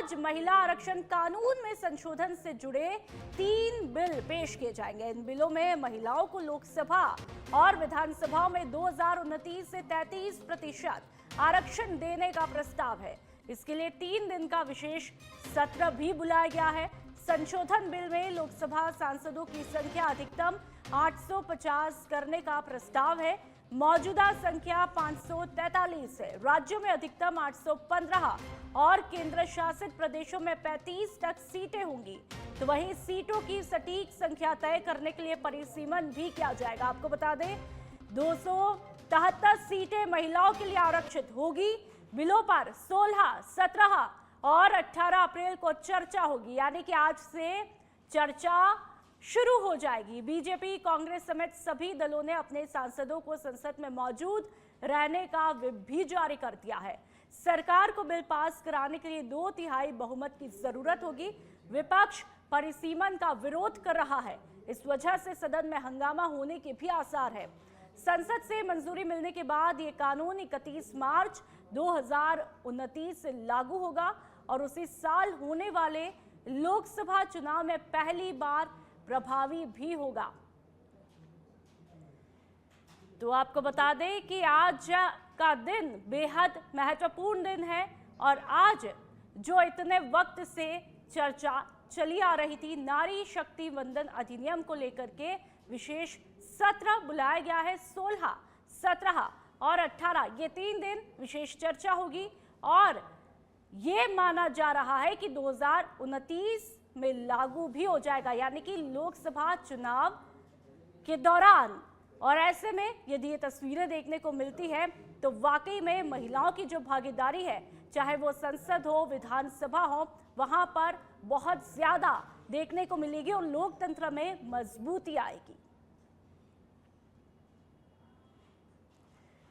आज महिला आरक्षण कानून में संशोधन से जुड़े 3 बिल पेश किए जाएंगे। इन बिलों में महिलाओं को लोकसभा और विधानसभा में 2029 से 33% आरक्षण देने का प्रस्ताव है। इसके लिए 3 दिन का विशेष सत्र भी बुलाया गया है। संशोधन बिल में लोकसभा सांसदों की संख्या अधिकतम 850 करने का प्रस्ताव है। मौजूदा संख्या 543 है। राज्यों में अधिकतम 815 और केंद्र शासित प्रदेशों में 35 तक सीटें होंगी। तो वहीं सीटों की सटीक संख्या तय करने के लिए परिसीमन भी किया जाएगा। आपको बता दें 273 सीटें महिलाओं के लिए आरक्षित होगी। बिलों पर 16, 17 और 18 अप्रैल को चर्चा होगी, यानी कि आज से चर्चा शुरू हो जाएगी। बीजेपी, कांग्रेस समेत सभी दलों ने अपने सांसदों को संसद में मौजूद रहने का व्हिप भी जारी कर दिया है। सरकार को बिल पास कराने के लिए 2/3 बहुमत की जरूरत होगी। विपक्ष परिसीमन का विरोध कर रहा है। इस वजह से सदन में हंगामा होने के भी आसार है। संसद से मंजूरी मिलने के बाद ये कानून 31 मार्च 2029 से लागू होगा और उसी साल होने वाले लोकसभा चुनाव में पहली बार प्रभावी भी होगा। तो आपको बता दें कि आज का दिन बेहद महत्वपूर्ण दिन है और आज जो इतने वक्त से चर्चा चली आ रही थी, नारी शक्ति वंदन अधिनियम को लेकर के विशेष सत्र बुलाया गया है। 16, 17 और 18 ये 3 दिन विशेष चर्चा होगी और ये माना जा रहा है कि 2029 में लागू भी हो जाएगा, यानी कि लोकसभा चुनाव के दौरान। और ऐसे में यदि ये तस्वीरें देखने को मिलती है तो वाकई में महिलाओं की जो भागीदारी है, चाहे वो संसद हो, विधानसभा हो, वहां पर बहुत ज्यादा देखने को मिलेगी और लोकतंत्र में मजबूती आएगी।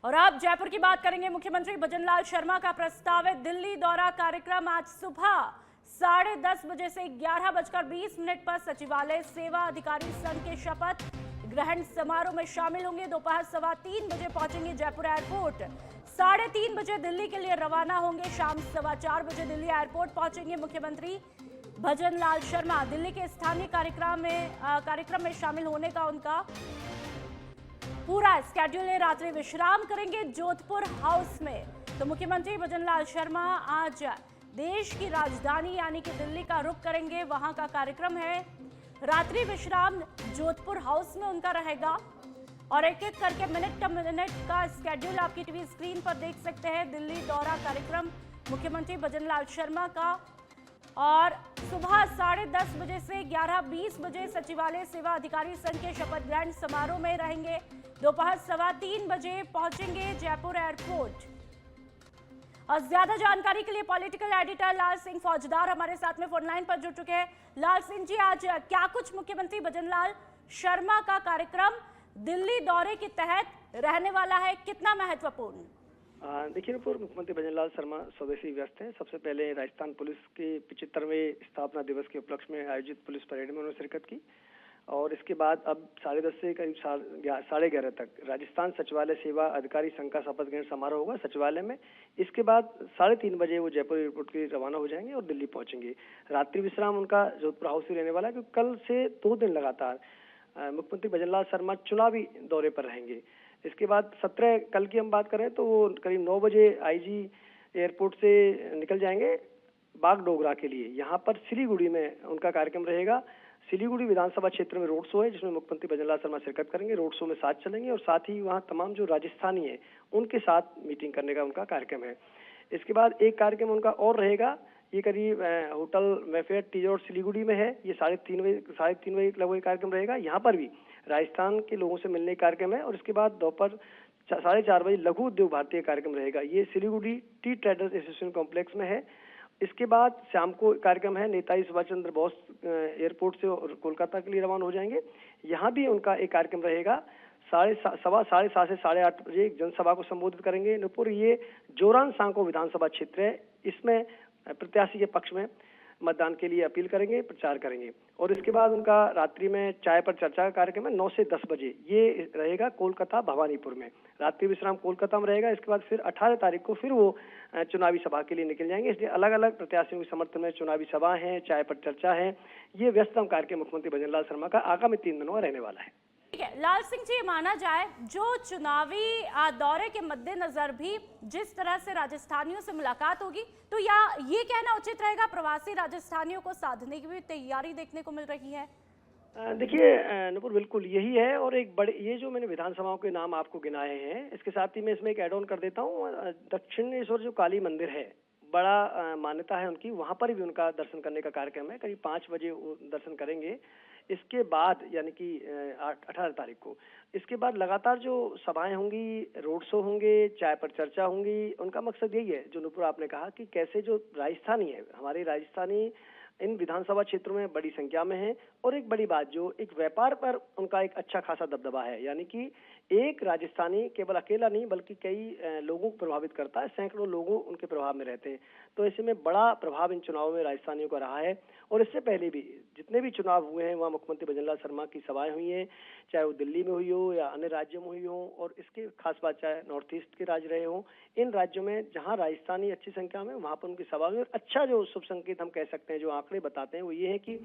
और अब जयपुर की बात करेंगे। मुख्यमंत्री भजनलाल शर्मा का प्रस्तावित दिल्ली दौरा कार्यक्रम आज सुबह 10:30 बजे से 11:20 पर सचिवालय सेवा अधिकारी संघ के शपथ ग्रहण समारोह में शामिल होंगे। दोपहर 3:15 बजे पहुंचेंगे जयपुर एयरपोर्ट। 3:30 बजे दिल्ली के लिए रवाना होंगे। शाम 4:15 बजे दिल्ली एयरपोर्ट पहुंचेंगे मुख्यमंत्री भजनलाल शर्मा। दिल्ली के स्थानीय कार्यक्रम में शामिल होने का उनका पूरा स्केड्यूल है। रात्रि विश्राम करेंगे जोधपुर हाउस में। तो मुख्यमंत्री भजनलाल शर्मा आज देश की राजधानी यानी कि दिल्ली का रुख करेंगे, वहां का कार्यक्रम है। रात्रि विश्राम जोधपुर हाउस में उनका रहेगा और एक एक करके मिनट का स्केड्यूल आपकी टीवी स्क्रीन पर देख सकते हैं। दिल्ली दौरा कार्यक्रम मुख्यमंत्री भजनलाल शर्मा का और सुबह 10:30 बजे से 11:20 बजे सचिवालय सेवा अधिकारी संघ के शपथ ग्रहण समारोह में रहेंगे। दोपहर 3:15 बजे पहुंचेंगे जयपुर एयरपोर्ट। और ज्यादा जानकारी के लिए पॉलिटिकल एडिटर लाल सिंह फौजदार हमारे साथ में फोन लाइन पर जुड़ चुके हैं। लाल सिंह जी, आज क्या कुछ मुख्यमंत्री भजनलाल शर्मा का कार्यक्रम दिल्ली दौरे के तहत रहने वाला है, कितना महत्वपूर्ण? देखिए पूर्व मुख्यमंत्री भजनलाल शर्मा स्वदेशी व्यस्त हैं। सबसे पहले राजस्थान पुलिस के 75वें स्थापना दिवस के उपलक्ष्य में आयोजित पुलिस परेड में उन्होंने शिरकत की और इसके बाद अब 10:30 से करीब 11:30 तक राजस्थान सचिवालय सेवा अधिकारी संघ का शपथ ग्रहण समारोह होगा सचिवालय में। इसके बाद 3:30 बजे वो जयपुर एयरपोर्ट के लिए रवाना हो जाएंगे और दिल्ली पहुंचेंगे। रात्रि विश्राम उनका जोधपुर हाउस ही रहने वाला है, क्योंकि कल से 2 दिन लगातार मुख्यमंत्री भजनलाल शर्मा चुनावी दौरे पर रहेंगे। इसके बाद 17 कल की हम बात करें तो वो करीब 9 बजे आईजी एयरपोर्ट से निकल जाएंगे बागडोगरा के लिए। यहाँ पर सिलीगुड़ी में उनका कार्यक्रम रहेगा। सिलीगुड़ी विधानसभा क्षेत्र में रोड शो है जिसमें मुख्यमंत्री भजनलाल शर्मा शिरकत करेंगे। रोड शो में साथ चलेंगे और साथ ही वहाँ तमाम जो राजस्थानी है उनके साथ मीटिंग करने का उनका कार्यक्रम है। इसके बाद एक कार्यक्रम उनका और रहेगा, ये करीब hotel wayfare T road Siliguri में है। ये 3:30 बजे लगभग कार्यक्रम रहेगा। यहाँ पर भी राजस्थान के लोगों से मिलने का कार्यक्रम है और इसके बाद दोपहर 4:30 बजे लघु उद्योग भारतीय कार्यक्रम रहेगा। ये Siliguri T traders association complex में है। इसके बाद शाम को कार्यक्रम है नेताजी सुभाष चंद्र बोस एयरपोर्ट से और कोलकाता के लिए रवाना हो जाएंगे। यहाँ भी उनका एक कार्यक्रम रहेगा। 7:30 से 8:30 बजे एक जनसभा को संबोधित करेंगे। नुपुर ये जोरान सांको विधानसभा क्षेत्र है, इसमें प्रत्याशी के पक्ष में मतदान के लिए अपील करेंगे, प्रचार करेंगे। और इसके बाद उनका रात्रि में चाय पर चर्चा का कार्यक्रम है 9 से 10 बजे, ये रहेगा कोलकाता भवानीपुर में। रात्रि विश्राम कोलकाता में रहेगा। इसके बाद फिर 18 तारीख को फिर वो चुनावी सभा के लिए निकल जाएंगे। इसलिए अलग अलग प्रत्याशियों के समर्थन में चुनावी सभा है, चाय पर चर्चा है। ये व्यस्ततम कार्यक्रम मुख्यमंत्री भजनलाल शर्मा का आगामी 3 दिनों में रहने वाला है। ठीक है लाल सिंह जी, माना जाए जो चुनावी दौरे के मद्देनजर भी जिस तरह से राजस्थानियों से मुलाकात होगी, तो या ये कहना उचित रहेगा प्रवासी राजस्थानियों को साधने की भी तैयारी देखने को मिल रही है? देखिए नुपुर, बिल्कुल यही है। और एक बड़े, ये जो मैंने विधानसभाओं के नाम आपको गिनाए हैं, इसके साथ ही मैं इसमें एक एड ऑन कर देता हूँ। दक्षिणेश्वर जो काली मंदिर है, बड़ा मान्यता है उनकी, वहां पर भी उनका दर्शन करने का कार्यक्रम है। करीब 5 बजे वो दर्शन करेंगे। इसके बाद यानी कि 18 तारीख को, इसके बाद लगातार जो सभाएं होंगी, रोड शो होंगे, चाय पर चर्चा होंगी। उनका मकसद यही है, जो नुपुर आपने कहा, कि कैसे जो राजस्थानी है, हमारे राजस्थानी इन विधानसभा क्षेत्रों में बड़ी संख्या में है। और एक बड़ी बात, जो एक व्यापार पर उनका एक अच्छा खासा दबदबा है, यानी कि एक राजस्थानी केवल अकेला नहीं बल्कि कई लोगों को प्रभावित करता है। सैकड़ों लोगों उनके प्रभाव में रहते हैं। तो ऐसे में बड़ा प्रभाव इन चुनावों में राजस्थानियों का रहा है। और इससे पहले भी जितने भी चुनाव हुए हैं, वहाँ मुख्यमंत्री भजनलाल शर्मा की सभाएं हुई हैं, चाहे वो दिल्ली में हुई हो या अन्य राज्यों में हुई हो। और इसकी खास बात चाहे नॉर्थ ईस्ट के राज्य रहे हों, इन राज्यों में जहाँ राजस्थानी अच्छी संख्या में, वहाँ पर उनकी सभा हुई। और अच्छा जो शुभ संकेत हम कह सकते हैं, जो आंकड़े बताते हैं, वो ये है कि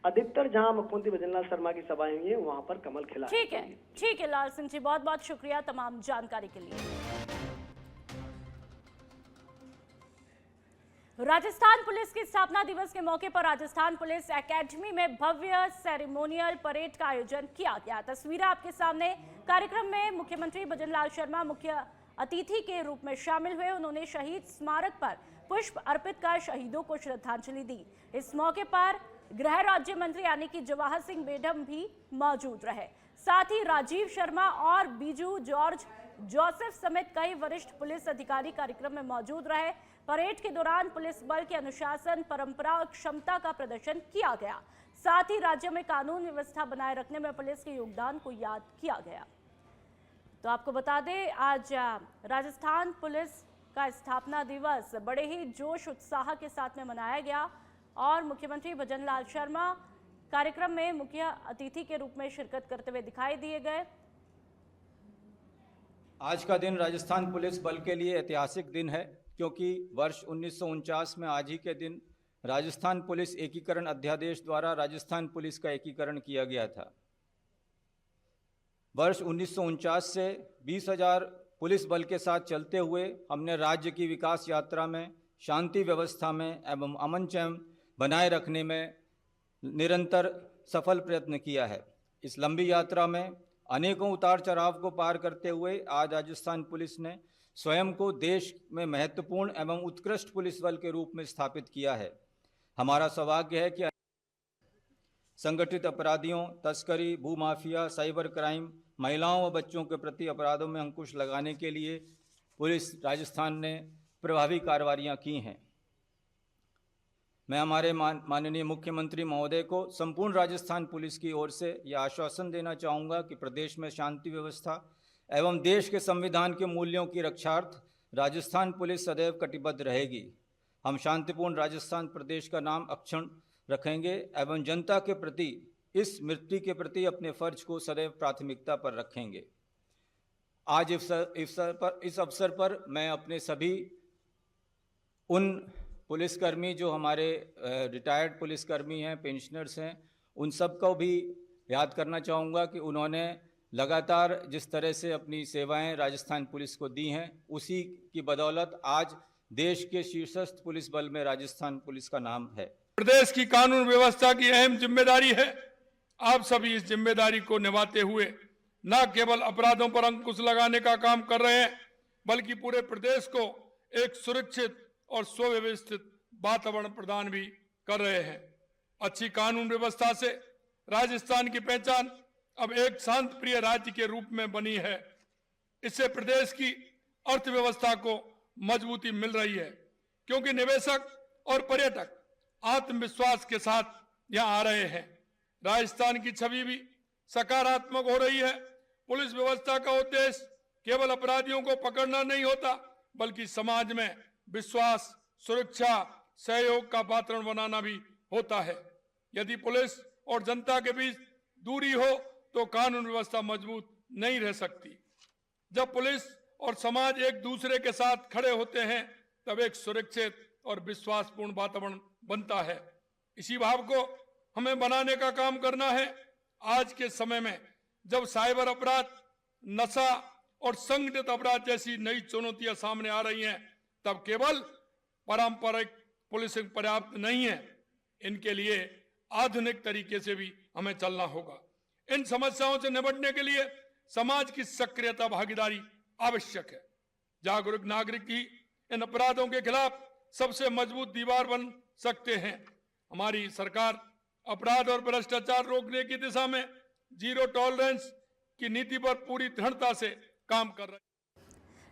अधिकतर जहाँ मुख्यमंत्री भजनलाल शर्मा की सभाएं हुई हैं, वहाँ पर कमल खिला है। ठीक है लाल सिंह जी, बहुत बहुत शुक्रिया तमाम जानकारी के लिए। राजस्थान पुलिस की स्थापना दिवस के मौके पर राजस्थान पुलिस एकेडमी में भव्य सेरेमोनियल परेड का आयोजन किया गया। तस्वीरें आपके सामने। कार्यक्रम में मुख्यमंत्री भजनलाल शर्मा मुख्य अतिथि के रूप में शामिल हुए। उन्होंने शहीद स्मारक पर पुष्प अर्पित कर शहीदों को श्रद्धांजलि दी। इस मौके पर गृह राज्य मंत्री यानी कि जवाहर सिंह बेढम भी मौजूद रहे। साथ ही राजीव शर्मा और बीजू जॉर्ज जोसेफ समेत कई वरिष्ठ पुलिस अधिकारी कार्यक्रम में मौजूद रहे। परेड के दौरान पुलिस बल के अनुशासन, परंपरा और क्षमता का प्रदर्शन किया गया। साथ ही राज्य में कानून व्यवस्था बनाए रखने में पुलिस के योगदान को याद किया गया। तो आपको बता दें, आज राजस्थान पुलिस का स्थापना दिवस बड़े ही जोश उत्साह के साथ में मनाया गया और मुख्यमंत्री भजनलाल शर्मा कार्यक्रम में मुख्य अतिथि के रूप में शिरकत करते हुए दिखाई दिए गए। आज का दिन राजस्थान पुलिस बल के लिए ऐतिहासिक दिन है, क्योंकि वर्ष 1949 में आज ही के दिन राजस्थान पुलिस एकीकरण अध्यादेश द्वारा राजस्थान पुलिस का एकीकरण किया गया था। वर्ष 1949 से 20,000 पुलिस बल के साथ चलते हुए हमने राज्य की विकास यात्रा में, शांति व्यवस्था में एवं अमन चैन बनाए रखने में निरंतर सफल प्रयत्न किया है। इस लंबी यात्रा में अनेकों उतार चढ़ाव को पार करते हुए आज राजस्थान पुलिस ने स्वयं को देश में महत्वपूर्ण एवं उत्कृष्ट पुलिस बल के रूप में स्थापित किया है। हमारा सौभाग्य है कि संगठित अपराधियों, तस्करी, भूमाफिया, साइबर क्राइम, महिलाओं व बच्चों के प्रति अपराधों में अंकुश लगाने के लिए पुलिस राजस्थान ने प्रभावी कार्रवाइयाँ की हैं। मैं हमारे माननीय मुख्यमंत्री महोदय को संपूर्ण राजस्थान पुलिस की ओर से यह आश्वासन देना चाहूँगा कि प्रदेश में शांति व्यवस्था एवं देश के संविधान के मूल्यों की रक्षार्थ राजस्थान पुलिस सदैव कटिबद्ध रहेगी। हम शांतिपूर्ण राजस्थान प्रदेश का नाम अक्षुण्ण रखेंगे एवं जनता के प्रति, इस मिट्टी के प्रति अपने फर्ज को सदैव प्राथमिकता पर रखेंगे। आज इस अवसर पर मैं अपने सभी उन पुलिसकर्मी जो हमारे रिटायर्ड पुलिसकर्मी हैं, पेंशनर्स हैं, उन सब को भी याद करना चाहूँगा कि उन्होंने लगातार जिस तरह से अपनी सेवाएं राजस्थान पुलिस को दी हैं, उसी की बदौलत आज देश के शीर्षस्थ पुलिस बल में राजस्थान पुलिस का नाम है। प्रदेश की कानून व्यवस्था की अहम जिम्मेदारी है। आप सभी इस जिम्मेदारी को निभाते हुए न केवल अपराधों पर अंकुश लगाने का काम कर रहे हैं, बल्कि पूरे प्रदेश को एक सुरक्षित और सुव्यवस्थित वातावरण प्रदान भी कर रहे हैं। अच्छी कानून व्यवस्था से राजस्थान की पहचान अब एक शांत प्रिय राज्य के रूप में बनी है। इससे प्रदेश की अर्थव्यवस्था को मजबूती मिल रही है, क्योंकि निवेशक और पर्यटक आत्मविश्वास के साथ यहां आ रहे हैं। राजस्थान की छवि भी सकारात्मक हो रही है। पुलिस व्यवस्था का उद्देश्य केवल अपराधियों को पकड़ना नहीं होता, बल्कि समाज में विश्वास, सुरक्षा, सहयोग का वातावरण बनाना भी होता है। यदि पुलिस और जनता के बीच दूरी हो तो कानून व्यवस्था मजबूत नहीं रह सकती। जब पुलिस और समाज एक दूसरे के साथ खड़े होते हैं तब एक सुरक्षित और विश्वासपूर्ण वातावरण बनता है। इसी भाव को हमें बनाने का काम करना है। आज के समय में जब साइबर अपराध, नशा और संगठित अपराध जैसी नई चुनौतियां सामने आ रही हैं, तब केवल पारंपरिक पुलिसिंग पर्याप्त नहीं है। इनके लिए आधुनिक तरीके से भी हमें चलना होगा। इन समस्याओं से निपटने के लिए समाज की सक्रियता, भागीदारी आवश्यक है। जागरूक नागरिक ही इन अपराधों के खिलाफ सबसे मजबूत दीवार बन सकते हैं। हमारी सरकार अपराध और भ्रष्टाचार रोकने की दिशा में जीरो टॉलरेंस की नीति पर पूरी दृढ़ता से काम कर रही है।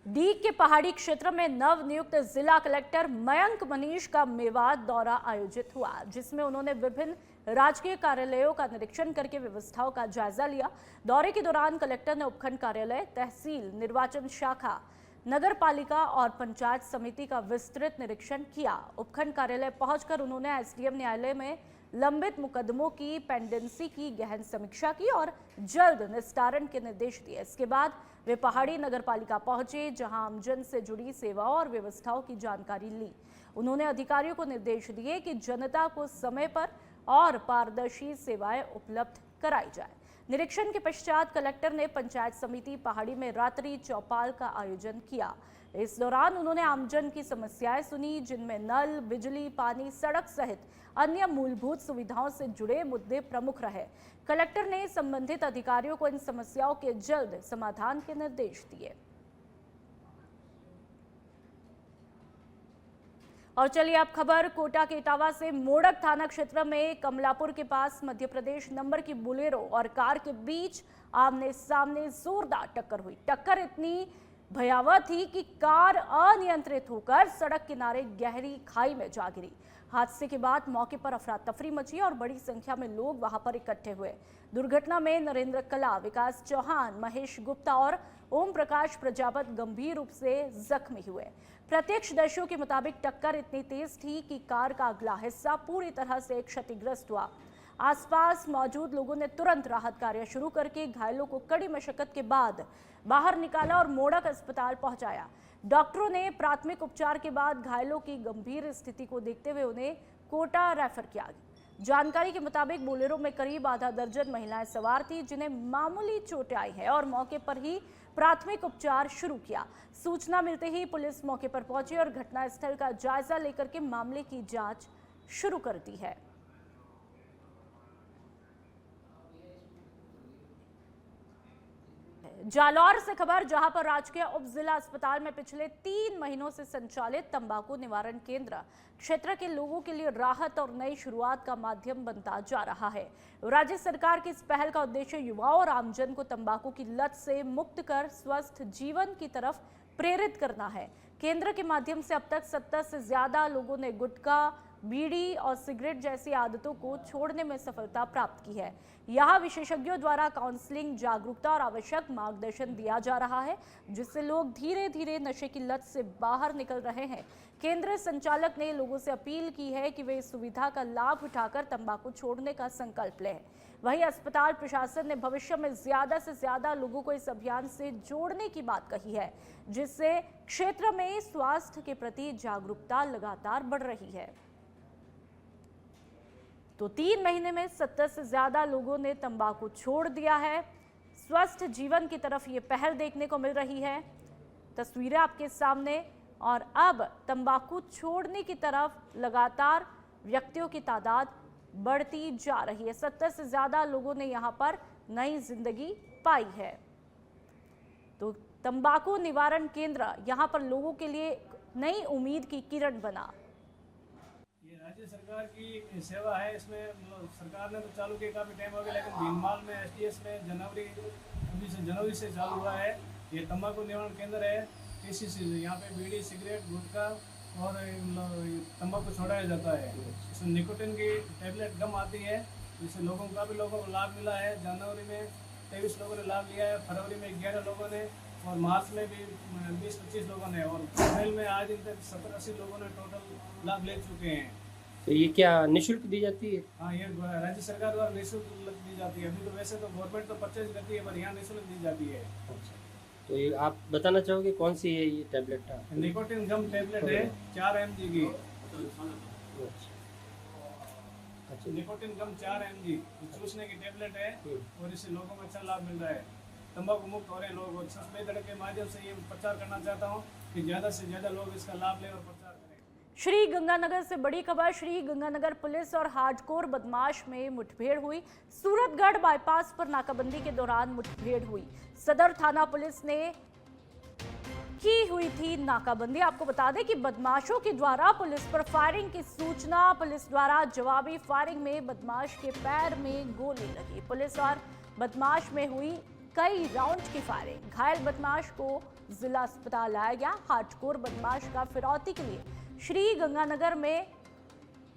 डीग के पहाड़ी क्षेत्र में नव नियुक्त जिला कलेक्टर मयंक मनीष का मेवात दौरा आयोजित हुआ, जिसमें उन्होंने विभिन्न राजकीय कार्यालयों का निरीक्षण करके व्यवस्थाओं का जायजा लिया। दौरे के दौरान कलेक्टर ने उपखंड कार्यालय, तहसील, निर्वाचन शाखा, नगर पालिका और पंचायत समिति का विस्तृत निरीक्षण किया। उपखंड कार्यालय पहुंचकर उन्होंने एसडीएम न्यायालय में लंबित मुकदमों की पेंडेंसी की गहन समीक्षा की और जल्द निस्तारण के निर्देश दिए। इसके बाद वे पहाड़ी नगर पालिका पहुंचे, जहां आमजन से जुड़ी सेवाओं और व्यवस्थाओं की जानकारी ली। उन्होंने अधिकारियों को निर्देश दिए कि जनता को समय पर और पारदर्शी सेवाएं उपलब्ध कराई जाए। निरीक्षण के पश्चात कलेक्टर ने पंचायत समिति पहाड़ी में रात्रि चौपाल का आयोजन किया। इस दौरान उन्होंने आमजन की समस्याएं सुनी, जिनमें नल, बिजली, पानी, सड़क सहित अन्य मूलभूत सुविधाओं से जुड़े मुद्दे प्रमुख रहे। कलेक्टर ने संबंधित अधिकारियों को इन समस्याओं के जल्द समाधान के निर्देश दिए। और चलिए अब खबर कोटा के इटावा से। मोड़क थाना क्षेत्र में कमलापुर के पास मध्य प्रदेश नंबर की बोलेरो और कार के बीच आमने सामने जोरदार टक्कर हुई। टक्कर इतनी भयावह थी कि कार अनियंत्रित होकर सड़क किनारे गहरी खाई में जा गिरी। हादसे के बाद मौके पर अफरा तफरी मची और बड़ी संख्या में लोग वहां पर इकट्ठे हुए। दुर्घटना में नरेंद्र कला, विकास चौहान, महेश गुप्ता और ओम प्रकाश प्रजापत गंभीर रूप से जख्मी हुए। प्रत्यक्षदर्शियों के मुताबिक टक्कर इतनी तेज थी कि कार का अगला हिस्सा पूरी तरह से क्षतिग्रस्त हुआ। आसपास मौजूद लोगों ने तुरंत राहत कार्य शुरू करके घायलों को कड़ी मशक्कत के बाद बाहर निकाला और मोड़क अस्पताल पहुंचाया। डॉक्टरों ने प्राथमिक उपचार के बाद घायलों की गंभीर स्थिति को देखते हुए उन्हें कोटा रेफर किया। जानकारी के मुताबिक बोलेरो में करीब आधा दर्जन महिलाएं सवार थी, जिन्हें मामूली चोटें आई है और मौके पर ही प्राथमिक उपचार शुरू किया। सूचना मिलते ही पुलिस मौके पर पहुंची और घटनास्थल का जायजा लेकर के मामले की जांच शुरू कर दी है। जालौर से खबर, जहां पर राजकीय उप जिला अस्पताल में पिछले 3 महीनों से संचालित तंबाकू निवारण केंद्र क्षेत्र के लोगों के लिए राहत और नई शुरुआत का माध्यम बनता जा रहा है। राज्य सरकार की इस पहल का उद्देश्य युवाओं और आमजन को तंबाकू की लत से मुक्त कर स्वस्थ जीवन की तरफ प्रेरित करना है। केंद्र के माध्यम से अब तक 70 से ज्यादा लोगों ने गुटखा, बीड़ी और सिगरेट जैसी आदतों को छोड़ने में सफलता प्राप्त की है। यहाँ विशेषज्ञों द्वारा काउंसलिंग, जागरूकता और आवश्यक मार्गदर्शन दिया जा रहा है, जिससे लोग धीरे धीरे नशे की लत से बाहर निकल रहे हैं। केंद्र संचालक ने लोगों से अपील की है कि वे इस सुविधा का लाभ उठाकर तंबाकू छोड़ने का संकल्प लें। वहीं अस्पताल प्रशासन ने भविष्य में ज्यादा से ज्यादा लोगों को इस अभियान से जोड़ने की बात कही है, जिससे क्षेत्र में स्वास्थ्य के प्रति जागरूकता लगातार बढ़ रही है। तो 3 महीने में 70 से ज्यादा लोगों ने तंबाकू छोड़ दिया है। स्वस्थ जीवन की तरफ ये पहल देखने को मिल रही है। तस्वीरें आपके सामने। और अब तंबाकू छोड़ने की तरफ लगातार व्यक्तियों की तादाद बढ़ती जा रही है। 70 से ज्यादा लोगों ने यहाँ पर नई जिंदगी पाई है। तो तंबाकू निवारण केंद्र यहाँ पर लोगों के लिए नई उम्मीद की किरण बना। ये राज्य सरकार की सेवा है। इसमें सरकार ने तो चालू किया काफ़ी टाइम हो गया, लेकिन भीनमाल में एसडीएस में जनवरी से चालू हुआ है। ये तंबाकू निवारण केंद्र है। केसीसी यहाँ पे बीड़ी, सिगरेट, गुटखा और तंबाकू छोड़ाया जाता है। इसमें निकोटिन की टैबलेट गम आती है, जिससे काफ़ी लोगों को लाभ मिला है। जनवरी में 23 लोगों ने लाभ लिया है, फरवरी में 11 लोगों ने और मार्च में भी 20-25 लोगों ने, और अप्रैल में आज तक 70-80 लोगों ने टोटल लाभ ले चुके हैं। तो ये क्या निःशुल्क दी जाती है? हाँ, ये राज्य सरकार द्वारा निःशुल्क दी जाती है। अभी तो वैसे तो गवर्नमेंट तो परचेज करती है, पर यहाँ निःशुल्क दी जाती है। अच्छा, तो ये आप बताना चाहोगे कौन सी है ये टैबलेट? निकोटिन गम टैबलेट है 4 mg की। अच्छा, निकोटिन गम 4 mg चूसने की टैबलेट है, और इससे लोगों को अच्छा लाभ मिल रहा है। तंबाकू मुक्त हो रहे हैं लोग, और सफेद के माध्यम से ये प्रचार करना चाहता हूँ कि ज़्यादा से ज़्यादा लोग इसका लाभ लें और प्रचार करें। श्री गंगानगर से बड़ी खबर। श्री गंगानगर पुलिस और हार्डकोर बदमाश में मुठभेड़ हुई। सूरतगढ़ बाईपास पर नाकाबंदी के दौरान मुठभेड़ हुई। सदर थाना पुलिस ने की हुई थी नाकाबंदी। आपको बता दें कि बदमाशों के द्वारा पुलिस पर फायरिंग की सूचना, पुलिस द्वारा जवाबी फायरिंग में बदमाश के पैर में गोली लगी। पुलिस और बदमाश में हुई कई राउंड की फायरिंग। घायल बदमाश को जिला अस्पताल लाया गया। हार्डकोर बदमाश का फिरौती के लिए श्री गंगानगर में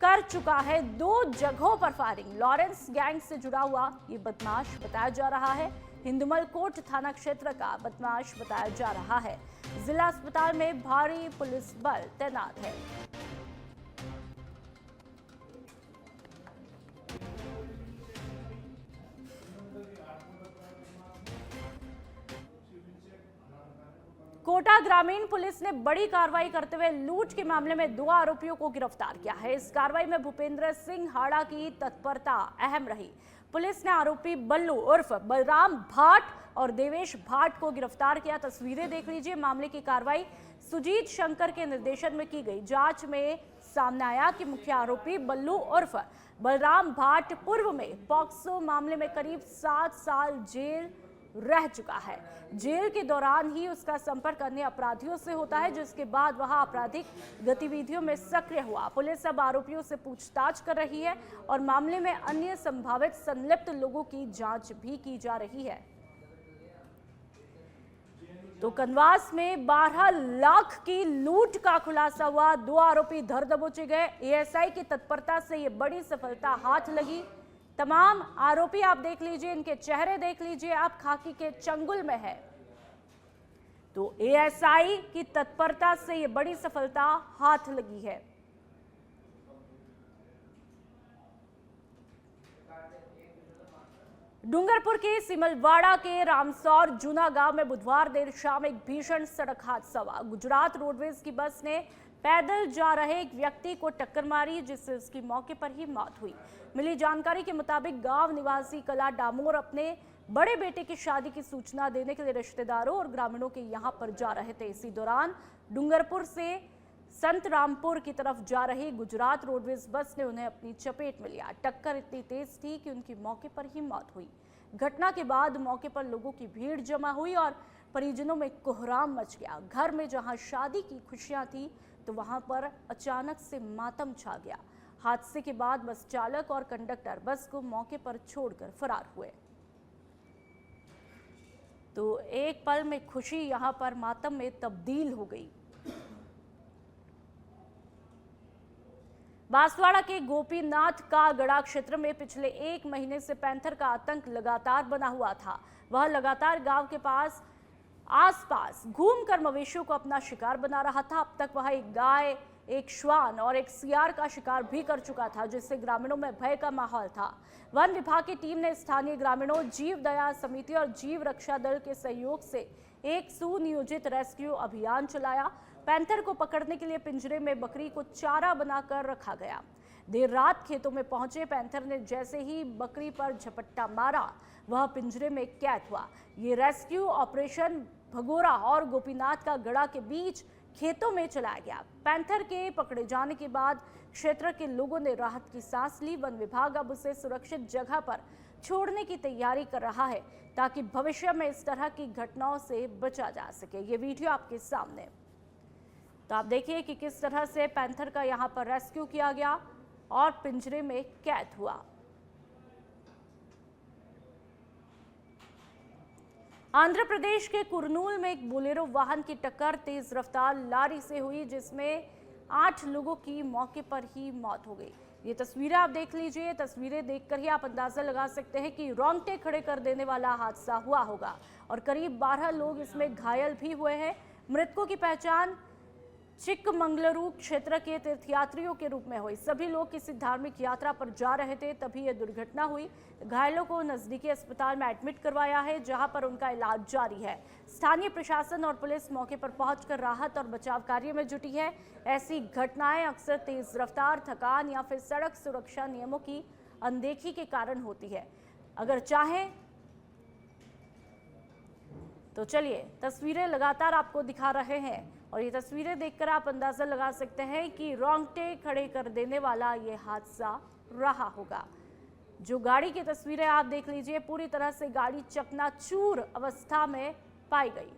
कर चुका है 2 जगहों पर फायरिंग। लॉरेंस गैंग से जुड़ा हुआ ये बदमाश बताया जा रहा है। हिंदुमल कोट थाना क्षेत्र का बदमाश बताया जा रहा है। जिला अस्पताल में भारी पुलिस बल तैनात है। कोटा ग्रामीण पुलिस ने बड़ी कार्रवाई करते हुए लूट के मामले में 2 आरोपियों को गिरफ्तार किया है। इस कार्रवाई में भूपेंद्र सिंह हाड़ा की तत्परता अहम रही। पुलिस ने आरोपी बल्लू उर्फ बलराम भाट और देवेश भाट को गिरफ्तार किया। तस्वीरें देख लीजिए। मामले की कार्रवाई सुजीत शंकर के निर्देशन में की गई। जांच में सामने आया कि मुख्य आरोपी बल्लू उर्फ बलराम भाट पूर्व में पॉक्सो मामले में करीब 7 साल जेल रह चुका है। जेल के दौरान ही उसका संपर्क अन्य अपराधियों से होता है, जिसके बाद वह आपराधिक गतिविधियों में सक्रिय हुआ। पुलिस अब आरोपियों से पूछताछ कर रही है और मामले में अन्य संभावित संलिप्त लोगों की जांच भी की जा रही है। तो कनवास में 12 लाख की लूट का खुलासा हुआ। 2 आरोपी धर दबोचे गए। एएसआई की तत्परता से यह बड़ी सफलता हाथ लगी। तमाम आरोपी आप देख लीजिए, इनके चेहरे देख लीजिए आप, खाकी के चंगुल में है। तो एएसआई की तत्परता से यह बड़ी सफलता हाथ लगी है। डूंगरपुर के सिमलवाड़ा के रामसौर जूना गांव में बुधवार देर शाम एक भीषण सड़क हादसा हुआ। गुजरात रोडवेज की बस ने पैदल जा रहे एक व्यक्ति को टक्कर मारी, जिससे उसकी मौके पर ही मौत हुई। मिली जानकारी के मुताबिक गांव निवासी कला डामोर अपने बड़े बेटे की शादी की सूचना देने के लिए रिश्तेदारों और ग्रामीणों के यहां पर जा रहे थे। इसी दौरान डूंगरपुर से संतरामपुर की तरफ जा रही गुजरात रोडवेज बस ने उन्हें अपनी चपेट में लिया। टक्कर इतनी तेज थी कि उनकी मौके पर ही मौत हुई। घटना के बाद मौके पर लोगों की भीड़ जमा हुई और परिजनों में कोहराम मच गया। घर में जहां शादी की खुशियां थी, तो वहां पर अचानक से मातम छा गया। हादसे के बाद बस चालक और कंडक्टर बस को मौके पर छोड़कर फरार हुए। तो एक पल में खुशी यहां पर मातम में तब्दील हो गई। बांसवाड़ा के गोपीनाथ का गड़ा क्षेत्र में पिछले 1 महीने से पैंथर का आतंक लगातार बना हुआ था। वह लगातार गांव के पास आसपास घूमकर मवेशियों को अपना शिकार बना रहा था। अब तक वह एक गाय, एक श्वान और एक सियार का शिकार भी कर चुका था, जिससे ग्रामीणों में भय का माहौल था। वन विभाग की टीम ने स्थानीय ग्रामीणों, जीव दया समिति और जीव रक्षा दल के सहयोग से एक सुनियोजित रेस्क्यू अभियान चलाया। पैंथर को पकड़ने के लिए पिंजरे में बकरी को चारा बनाकर रखा गया। देर रात खेतों में पहुंचे पैंथर ने जैसे ही बकरी पर झपट्टा मारा, वह पिंजरे में कैद हुआ। ये रेस्क्यू ऑपरेशन भगोरा और गोपीनाथ का गड़ा के बीच खेतों में चलाया गया। पैंथर के पकड़े जाने के बाद क्षेत्र के लोगों ने राहत की सांस ली। वन विभाग अब उसे सुरक्षित जगह पर छोड़ने की तैयारी कर रहा है, ताकि भविष्य में इस तरह की घटनाओं से बचा जा सके। ये वीडियो आपके सामने, तो आप देखिए कि किस तरह से पैंथर का यहाँ पर रेस्क्यू किया गया और पिंजरे में कैद हुआ। आंध्र प्रदेश के कुरनूल में एक बोलेरो वाहन की टक्कर तेज रफ्तार लारी से हुई, जिसमें 8 लोगों की मौके पर ही मौत हो गई। ये तस्वीरें आप देख लीजिए। तस्वीरें देखकर ही आप अंदाजा लगा सकते हैं कि रोंगटे खड़े कर देने वाला हादसा हुआ होगा और करीब 12 लोग इसमें घायल भी हुए हैं। मृतकों की पहचान चिकमंगलुरु क्षेत्र के तीर्थयात्रियों के रूप में हुई। सभी लोग किसी धार्मिक यात्रा पर जा रहे थे, तभी यह दुर्घटना हुई। घायलों को नजदीकी अस्पताल में एडमिट करवाया है, जहां पर उनका इलाज जारी है। स्थानीय प्रशासन और पुलिस मौके पर पहुंचकर राहत और बचाव कार्य में जुटी है। ऐसी घटनाएं अक्सर तेज रफ्तार, थकान या फिर सड़क सुरक्षा नियमों की अनदेखी के कारण होती है। अगर चाहें तो चलिए तस्वीरें लगातार आपको दिखा रहे हैं और ये तस्वीरें देखकर आप अंदाजा लगा सकते हैं कि रोंगटे खड़े कर देने वाला ये हादसा रहा होगा। जो गाड़ी की तस्वीरें आप देख लीजिए, पूरी तरह से गाड़ी चकनाचूर अवस्था में पाई गई।